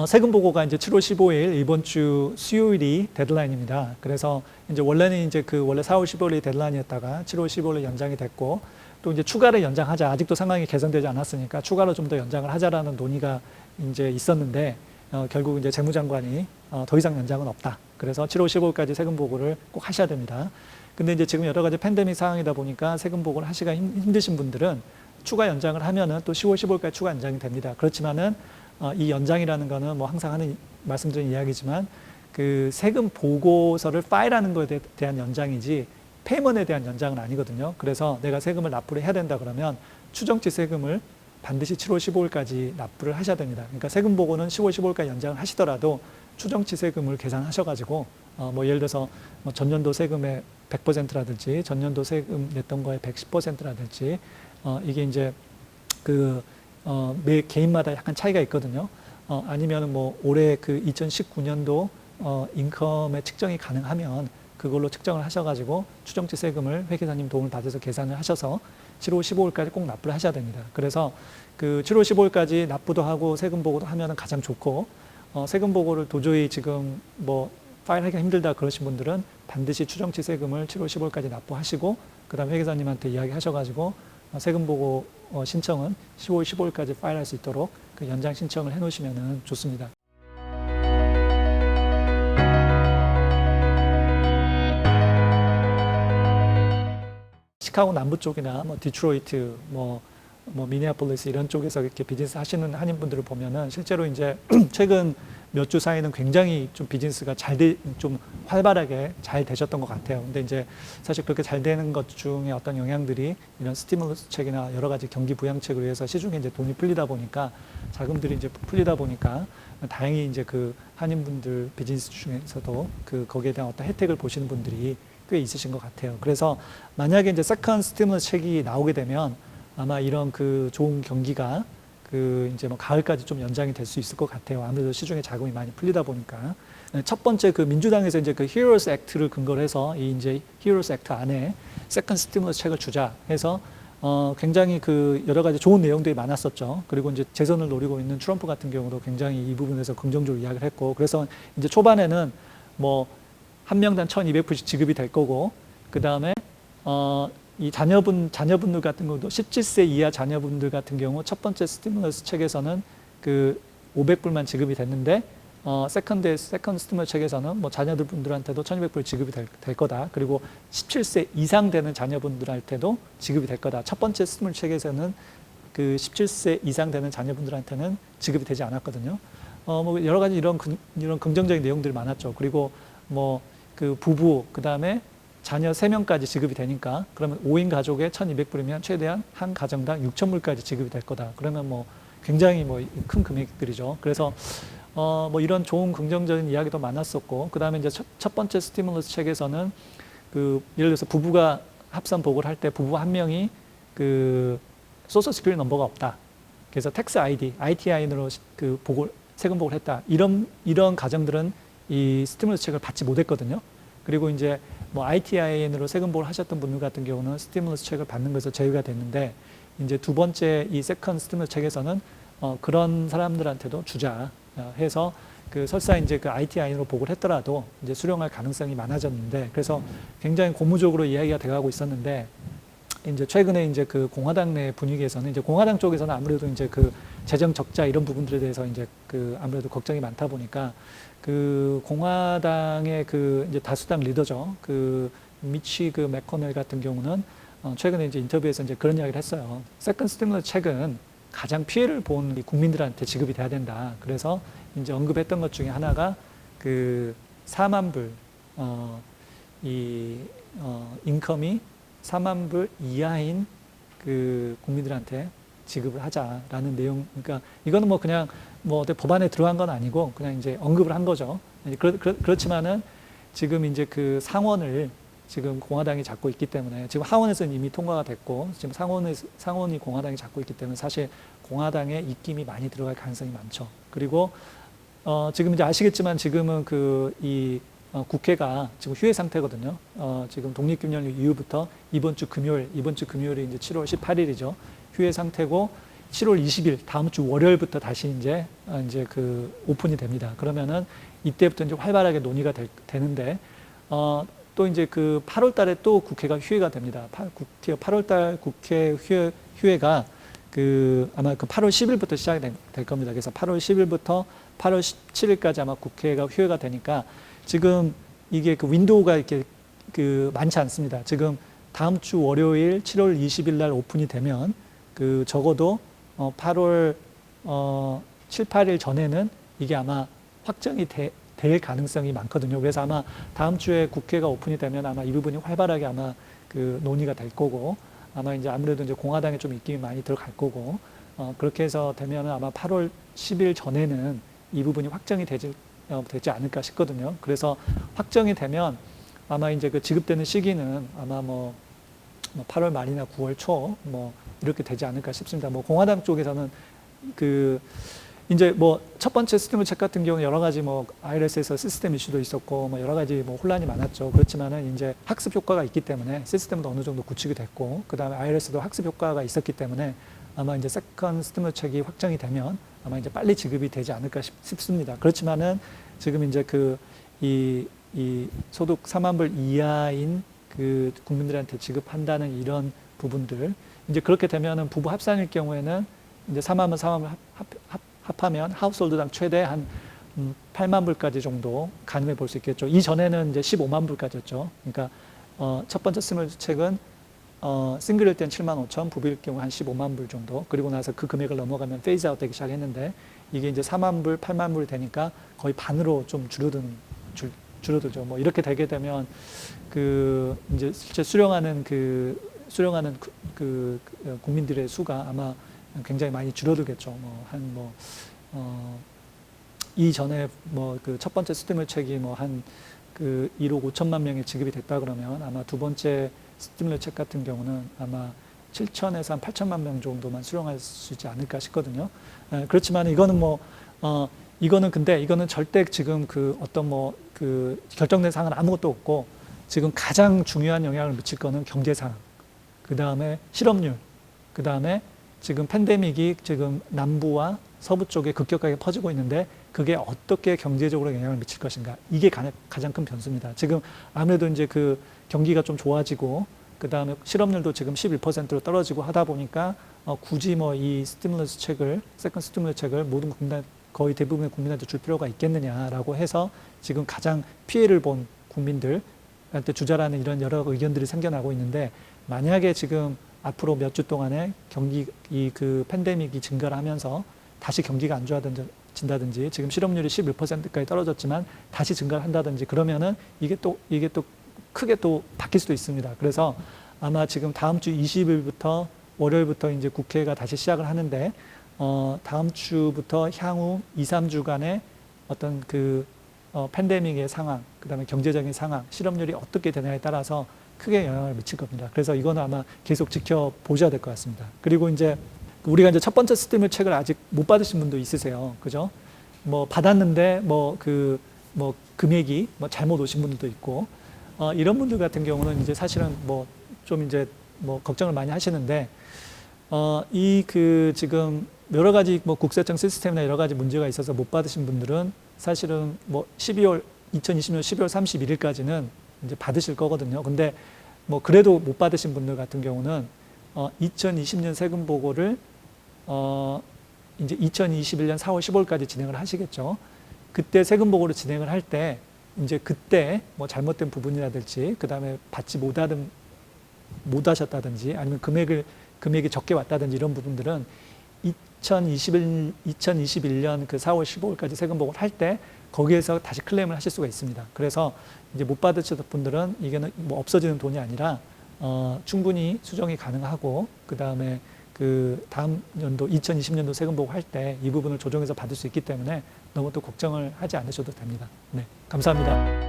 세금 보고가 이제 7월 15일 이번 주 수요일이 데드라인입니다. 그래서 이제 원래는 이제 원래 4월 15일이 데드라인이었다가 7월 15일로 연장이 됐고, 또 이제 추가를 연장하자. 아직도 상황이 개선되지 않았으니까 추가로 좀 더 연장을 하자라는 논의가 이제 있었는데, 결국 이제 재무장관이 더 이상 연장은 없다. 그래서 7월 15일까지 세금 보고를 꼭 하셔야 됩니다. 근데 이제 지금 여러 가지 팬데믹 상황이다 보니까 세금 보고를 하시기가 힘드신 분들은 추가 연장을 하면은 또 10월 15일까지 추가 연장이 됩니다. 그렇지만은 이 연장이라는 거는 뭐 항상 말씀드린 이야기지만 그 세금 보고서를 파일하는 것에 대한 연장이지 페이먼트에 대한 연장은 아니거든요. 그래서 내가 세금을 납부를 해야 된다 그러면 추정치 세금을 반드시 7월 15일까지 납부를 하셔야 됩니다. 그러니까 세금 보고는 10월 15일까지 연장을 하시더라도 추정치 세금을 계산하셔가지고 뭐 예를 들어서 뭐 전년도 세금의 100%라든지 전년도 세금 냈던 거에 110%라든지 이게 이제 매 개인마다 약간 차이가 있거든요. 아니면 뭐 올해 그 2019년도 인컴의 측정이 가능하면 그걸로 측정을 하셔가지고 추정치 세금을 회계사님 도움을 받아서 계산을 하셔서 7월 15일까지 꼭 납부를 하셔야 됩니다. 그래서 그 7월 15일까지 납부도 하고 세금 보고도 하면은 가장 좋고, 세금 보고를 도저히 지금 뭐 파일하기가 힘들다 그러신 분들은 반드시 추정치 세금을 7월 15일까지 납부하시고, 그 다음에 회계사님한테 이야기하셔가지고 세금 보고 신청은 10월 15일까지 파일할 수 있도록 그 연장 신청을 해 놓으시면 좋습니다. 시카고 남부 쪽이나 뭐 디트로이트, 뭐 미니애폴리스 이런 쪽에서 이렇게 비즈니스 하시는 한인분들을 보면은 실제로 이제 최근 몇 주 사이는 굉장히 좀 비즈니스가 좀 활발하게 잘 되셨던 것 같아요. 근데 이제 사실 그렇게 잘 되는 것 중에 어떤 영향들이 이런 스티뮬러스 책이나 여러 가지 경기 부양책을 위해서 시중에 이제 돈이 풀리다 보니까, 자금들이 이제 풀리다 보니까 다행히 이제 그 한인분들 비즈니스 중에서도 거기에 대한 어떤 혜택을 보시는 분들이 꽤 있으신 것 같아요. 그래서 만약에 이제 세컨 스티뮬러스 책이 나오게 되면 아마 이런 그 좋은 경기가 이제 뭐 가을까지 좀 연장이 될 수 있을 것 같아요. 아무래도 시중에 자금이 많이 풀리다 보니까. 첫 번째 그 민주당에서 이제 그 히어로스 액트를 근거로 해서 이 이제 히어로스 액트 안에 세컨드 스티뮬러스 책을 주자 해서 굉장히 그 여러 가지 좋은 내용들이 많았었죠. 그리고 이제 재선을 노리고 있는 트럼프 같은 경우도 굉장히 이 부분에서 긍정적으로 이야기를 했고, 그래서 이제 초반에는 뭐 한 명당 1,200불씩 지급이 될 거고, 그 다음에 이 자녀분들 같은 경우도 17세 이하 자녀분들 같은 경우 첫 번째 스티뮬러스 책에서는 그 500불만 지급이 됐는데, 세컨드 스티뮬러스 책에서는 뭐 자녀분들한테도 1,200불 지급이 될 거다. 그리고 17세 이상 되는 자녀분들한테도 지급이 될 거다. 첫 번째 스티뮬러스 책에서는 그 17세 이상 되는 자녀분들한테는 지급이 되지 않았거든요. 뭐 여러 가지 이런 긍정적인 내용들이 많았죠. 그리고 뭐 그 부부, 그 다음에 자녀 3명까지 지급이 되니까, 그러면 5인 가족에 1,200불이면 최대한 한 가정당 6,000불까지 지급이 될 거다. 그러면 뭐 굉장히 뭐 큰 금액들이죠. 그래서 뭐 이런 좋은 긍정적인 이야기도 많았었고, 그 다음에 이제 첫 번째 스티뮬러스 책에서는 예를 들어서 부부가 합산 보고를 할 때 부부 한 명이 소셜 시큐리티 넘버가 없다. 그래서 텍스 아이디, ITIN으로 세금 보고를 했다. 이런 가정들은 이 스티뮬러스 책을 받지 못했거든요. 그리고 이제 뭐 ITIN으로 세금 보고를 하셨던 분들 같은 경우는 스티뮬러스 책을 받는 것에서 제외가 됐는데, 이제 두 번째 이 세컨 스티뮬러스 책에서는 그런 사람들한테도 주자 해서 설사 이제 ITIN으로 보고를 했더라도 이제 수령할 가능성이 많아졌는데, 그래서 굉장히 고무적으로 이야기가 돼가고 있었는데, 이제 최근에 이제 공화당 내 분위기에서는 이제 공화당 쪽에서는 아무래도 이제 재정 적자 이런 부분들에 대해서 이제 아무래도 걱정이 많다 보니까 공화당의 이제 다수당 리더죠. 미치 맥코넬 같은 경우는 최근에 이제 인터뷰에서 이제 그런 이야기를 했어요. 세컨드 스티뮬러스 책은 가장 피해를 본 국민들한테 지급이 돼야 된다. 그래서 이제 언급했던 것 중에 하나가 4만 불, 인컴이 4만 불 이하인 국민들한테 지급을 하자라는 내용. 그러니까 이거는 뭐 그냥 뭐 법안에 들어간 건 아니고 그냥 이제 언급을 한 거죠. 그렇지만은 지금 이제 상원을 지금 공화당이 잡고 있기 때문에, 지금 하원에서는 이미 통과가 됐고 지금 상원이 공화당이 잡고 있기 때문에 사실 공화당의 입김이 많이 들어갈 가능성이 많죠. 그리고 지금 이제 아시겠지만 지금은 국회가 지금 휴회 상태거든요. 지금 독립기념일 이후부터 이번 주 금요일이 이제 7월 18일이죠. 휴회 상태고, 7월 20일 다음 주 월요일부터 다시 이제 그 오픈이 됩니다. 그러면은 이때부터 이제 활발하게 논의가 되는데 또 이제 그 8월 달에 또 국회가 휴회가 됩니다. 8월 달 국회 휴회가 그 아마 그 8월 10일부터 시작이 될 겁니다. 그래서 8월 10일부터 8월 17일까지 아마 국회가 휴회가 되니까 지금 이게 그 윈도우가 이렇게 그 많지 않습니다. 지금 다음 주 월요일 7월 20일 날 오픈이 되면 그 적어도 8월 7, 8일 전에는 이게 아마 확정이 될 가능성이 많거든요. 그래서 아마 다음 주에 국회가 오픈이 되면 아마 이 부분이 활발하게 아마 그 논의가 될 거고 아마 이제 아무래도 이제 공화당에 좀 입김이 많이 들어갈 거고 그렇게 해서 되면 아마 8월 10일 전에는 이 부분이 확정이 되지 않을까 싶거든요. 그래서 확정이 되면 아마 이제 그 지급되는 시기는 아마 뭐 8월 말이나 9월 초 뭐 이렇게 되지 않을까 싶습니다. 뭐 공화당 쪽에서는 그 이제 뭐 첫 번째 스티무스 책 같은 경우는 여러 가지 뭐 IRS에서 시스템 이슈도 있었고 뭐 여러 가지 뭐 혼란이 많았죠. 그렇지만은 이제 학습 효과가 있기 때문에 시스템도 어느 정도 구축이 됐고 그다음에 IRS도 학습 효과가 있었기 때문에 아마 이제 세컨 스티무스 책이 확정이 되면 아마 이제 빨리 지급이 되지 않을까 싶습니다. 그렇지만은 지금 이제 그 이 소득 4만 불 이하인 그 국민들한테 지급한다는 이런 부분들 이제 그렇게 되면은 부부 합산일 경우에는 이제 4만 불 합하면 하우스홀드당 최대 한 8만 불까지 정도 가늠해 볼 수 있겠죠. 이전에는 이제 15만 불까지였죠. 그러니까 첫 번째 스티무스 책은 싱글일 땐 7만 5천, 부부일 경우 한 15만 불 정도. 그리고 나서 그 금액을 넘어가면 페이즈 아웃 되기 시작했는데 이게 이제 4만 불, 8만 불이 되니까 거의 반으로 좀 줄어들죠. 뭐 이렇게 되게 되면 그 이제 실제 수령하는 국민들의 수가 아마 굉장히 많이 줄어들겠죠. 이전에 뭐 그 첫 번째 스티무스 책이 뭐 한 그 1억 5천만 명이 지급이 됐다 그러면 아마 두 번째 스티무스 책 같은 경우는 아마 7천에서 한 8천만 명 정도만 수령할 수 있지 않을까 싶거든요. 그렇지만 이거는 이거는 절대 지금 그 어떤 뭐 그 결정된 사항은 아무것도 없고 지금 가장 중요한 영향을 미칠 거는 경제 상황, 그 다음에 실업률, 그 다음에 지금 팬데믹이 지금 남부와 서부 쪽에 급격하게 퍼지고 있는데 그게 어떻게 경제적으로 영향을 미칠 것인가 이게 가장 큰 변수입니다. 지금 아무래도 이제 그 경기가 좀 좋아지고 그 다음에 실업률도 지금 11%로 떨어지고 하다 보니까 굳이 뭐 이 스티무러스 책을 세컨 스티무러스 책을 모든 국민 거의 대부분의 국민한테 줄 필요가 있겠느냐라고 해서 지금 가장 피해를 본 국민들한테 주자라는 이런 여러 의견들이 생겨나고 있는데 만약에 지금 앞으로 몇 주 동안에 그 팬데믹이 증가를 하면서 다시 경기가 안 좋아진다든지 지금 실업률이 11%까지 떨어졌지만 다시 증가를 한다든지 그러면은 이게 또 크게 또 바뀔 수도 있습니다. 그래서 아마 지금 다음 주 20일부터 월요일부터 이제 국회가 다시 시작을 하는데 다음 주부터 향후 2, 3주간의 어떤 그 팬데믹의 상황, 그다음에 경제적인 상황, 실업률이 어떻게 되냐에 따라서 크게 영향을 미칠 겁니다. 그래서 이거는 아마 계속 지켜보셔야 될 것 같습니다. 그리고 이제 우리가 이제 첫 번째 스티무러스 책을 아직 못 받으신 분도 있으세요. 그죠? 뭐 받았는데 금액이 잘못 오신 분들도 있고 이런 분들 같은 경우는 이제 사실은 좀 이제 걱정을 많이 하시는데 지금 여러 가지 국세청 시스템이나 여러 가지 문제가 있어서 못 받으신 분들은 사실은 2020년 12월 31일까지는 이제 받으실 거거든요. 근데 그래도 못 받으신 분들 같은 경우는 2020년 세금 보고를 이제 2021년 4월 15일까지 진행을 하시겠죠. 그때 세금 보고를 진행을 할 때 이제 그때 잘못된 부분이라든지 그다음에 받지 못하셨다든지 아니면 금액이 적게 왔다든지 이런 부분들은 2021년 그 4월 15일까지 세금 보고를 할 때 거기에서 다시 클레임을 하실 수가 있습니다. 그래서 이제 못 받으셨던 분들은 이게는 없어지는 돈이 아니라 충분히 수정이 가능하고 그 다음에 그 다음 연도 2020년도 세금 보고 할 때 이 부분을 조정해서 받을 수 있기 때문에 너무 또 걱정을 하지 않으셔도 됩니다. 네, 감사합니다.